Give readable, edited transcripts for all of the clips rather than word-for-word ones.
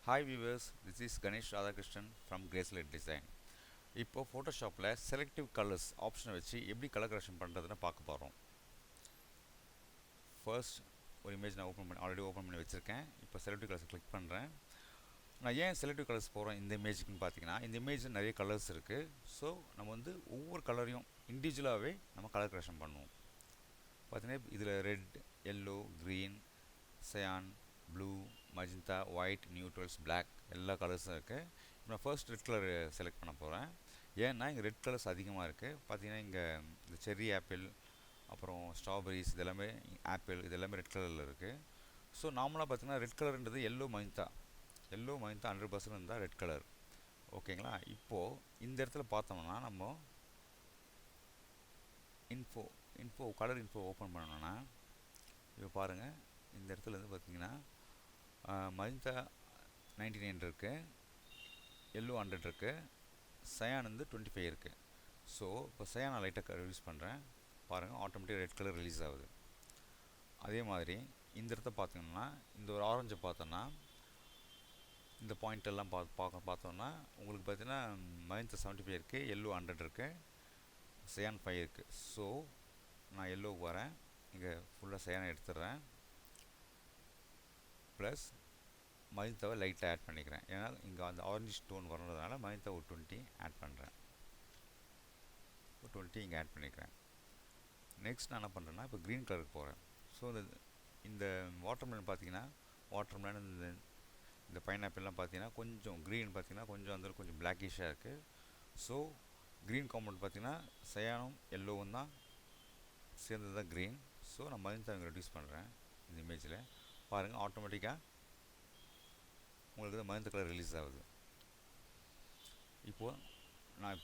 Hi viewers, this is Ganesh Radhakrishnan from Gracelet Design. இப்போ ஃபோட்டோஷாப்பில் selective colours ஆப்ஷனை வச்சு எப்படி கலர் கரெக்ஷன் பண்ணுறதுன்னு பார்க்க போகிறோம். ஃபர்ஸ்ட் ஒரு இமேஜ் நான் ஆல்ரெடி ஓப்பன் பண்ணி வச்சுருக்கேன். இப்போ செலக்டிவ் கலர்ஸ் கிளிக் பண்ணுறேன். நான் ஏன் செலக்டிவ் கலர்ஸ் போகிறோம் இந்த இமேஜுக்குன்னு பார்த்தீங்கன்னா, இந்த இமேஜில் நிறைய கலர்ஸ் இருக்குது. ஸோ நம்ம ஒவ்வொரு கலரையும் இண்டிவிஜுவலாகவே நம்ம கலர் கரெக்ஷன் பண்ணுவோம். பார்த்தீங்கன்னா இதில் red, yellow, green, cyan, blue, magenta, white, neutrals, black எல்லா கலர்ஸும் இருக்குது. இப்போ நான் ஃபர்ஸ்ட் ரெட் கலர் செலக்ட் பண்ண போகிறேன். ஏன்னா இங்கே ரெட் கலர்ஸ் அதிகமாக இருக்குது. பார்த்தீங்கன்னா இங்கே இந்த செர்ரி ஆப்பிள், அப்புறம் ஸ்ட்ராபெரிஸ், இதெல்லாமே ஆப்பிள், இது எல்லாமே ரெட் கலரில் இருக்குது. ஸோ நார்மலாக பார்த்தீங்கன்னா ரெட் கலர்ன்றது எல்லோ மஜந்தா 100% இருந்தால் ரெட் கலர். ஓகேங்களா? இப்போது இந்த இடத்துல பார்த்தோம்னா நம்ம இன்ஃபோ கலர் இன்ஃபோ ஓப்பன் பண்ணோன்னா இப்போ பாருங்கள், இந்த இடத்துல இருந்து பார்த்தீங்கன்னா மஜந்தா 99 இருக்குது, எல்லோ 100 இருக்குது, சயான் 25 இருக்குது. ஸோ இப்போ சயான் நான் லைட்டாக ரிலீஸ் பண்ணுறேன். பாருங்கள், ஆட்டோமேட்டிக்காக ரெட் கலர் ரிலீஸ் ஆகுது. அதே மாதிரி இந்த இடத்த பார்த்தீங்கன்னா இந்த ஒரு ஆரஞ்சை பார்த்தோன்னா இந்த பாயிண்டெல்லாம் பார்த்தோன்னா உங்களுக்கு பார்த்தீங்கன்னா மஜந்தா 75 இருக்குது, எல்லோ 100 இருக்குது, சயான் 5 இருக்குது. ஸோ நான் எல்லோவுக்கு வரேன், இங்கே ஃபுல்லாக சயானை எடுத்துடுறேன், ப்ளஸ் மஜந்தாவை லைட்டாக ஆட் பண்ணிக்கிறேன். ஏன்னா இங்கே அந்த ஆரஞ்சு ஸ்டோன் வரதுனால மஜந்தா ஒரு 20 ஆட் பண்ணுறேன். ஒரு 20 இங்கே ஆட் பண்ணிக்கிறேன். நெக்ஸ்ட் நான் என்ன பண்ணுறேன்னா இப்போ க்ரீன் கலருக்கு போகிறேன். ஸோ இந்த வாட்டர்மெலன் பார்த்தீங்கன்னா வாட்டர்மெலன் இந்த பைனாப்பிள்லாம் பார்த்தீங்கன்னா கொஞ்சம் க்ரீன் பார்த்தீங்கன்னா கொஞ்சம் அந்த கொஞ்சம் பிளாக்கிஷாக இருக்குது. ஸோ க்ரீன் காம்பவுண்ட் பார்த்தீங்கன்னா சயானும் எல்லோவும் தான் சேர்ந்தது தான் க்ரீன். ஸோ நான் மஜந்தா இங்கே ரெடியூஸ் பண்ணுறேன். இந்த இமேஜில் பாருங்கள், ஆட்டோமேட்டிக்காக உங்களுக்கு மஜந்தா கலர் ரிலீஸ் ஆகுது. இப்போது நான்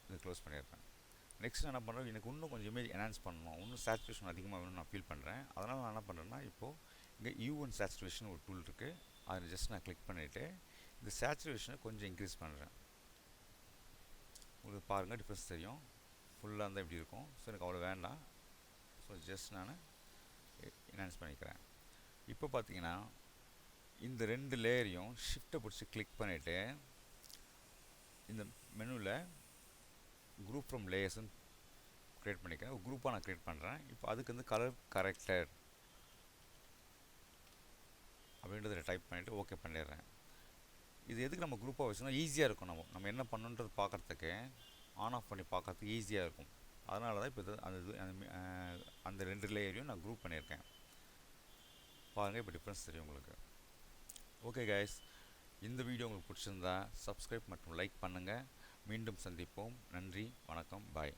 இதை க்ளோஸ் பண்ணிடுறேன். நெக்ஸ்ட் என்ன பண்ணுறேன், எனக்கு இன்னும் கொஞ்சம் இமேஜ் என்ஹான்ஸ் பண்ணணும், இன்னும் சேச்சுரேஷன் அதிகமாக வேணும்னு நான் ஃபீல் பண்ணுறேன். அதனால் நான் என்ன பண்ணுறேன்னா இப்போது இங்கே யூஎன் சேச்சுரேஷன் ஒரு டூல் இருக்குது, அதை ஜஸ்ட் நான் கிளிக் பண்ணிவிட்டு இந்த சேச்சுரேஷனை கொஞ்சம் இன்க்ரீஸ் பண்ணுறேன். உங்களுக்கு பாருங்கள் டிஃப்ரென்ஸ் தெரியும். ஃபுல்லாக இருந்தால் இப்படி இருக்கும். ஸோ எனக்கு அவ்வளோ வேண்டாம். ஸோ ஜஸ்ட் நான் என்ஹான்ஸ் பண்ணிக்கிறேன். இப்போ பார்த்தீங்கன்னா இந்த ரெண்டு லேயரையும் ஷிஃப்ட்டை பிடிச்சி கிளிக் பண்ணிவிட்டு இந்த மெனுவில் குரூப் ஃப்ரம் லேயர்ஸ்ன்னு க்ரியேட் பண்ணிக்கிறேன். ஒரு குரூப்பாக நான் க்ரியேட் பண்ணுறேன். இப்போ அதுக்கு கலர் கரெக்டர் அப்படின்றத டைப் பண்ணிவிட்டு ஓகே பண்ணிடுறேன். இது எதுக்கு நம்ம குரூப்பாக வச்சோம்னா ஈஸியாக இருக்கும், நம்ம என்ன பண்ணுன்றது பார்க்குறதுக்கு, ஆன் ஆஃப் பண்ணி பார்க்குறதுக்கு ஈஸியாக இருக்கும். அதனால தான் இப்போ அந்த ரெண்டு லேயரையும் நான் குரூப் பண்ணியிருக்கேன். பாருங்கள், இப்போ டிஃப்ரென்ஸ் தெரியும் உங்களுக்கு. ஓகே கைஸ், இந்த வீடியோ உங்களுக்கு பிடிச்சிருந்தா சப்ஸ்கிரைப் மற்றும் லைக் பண்ணுங்கள். மீண்டும் சந்திப்போம். நன்றி, வணக்கம், பாய்.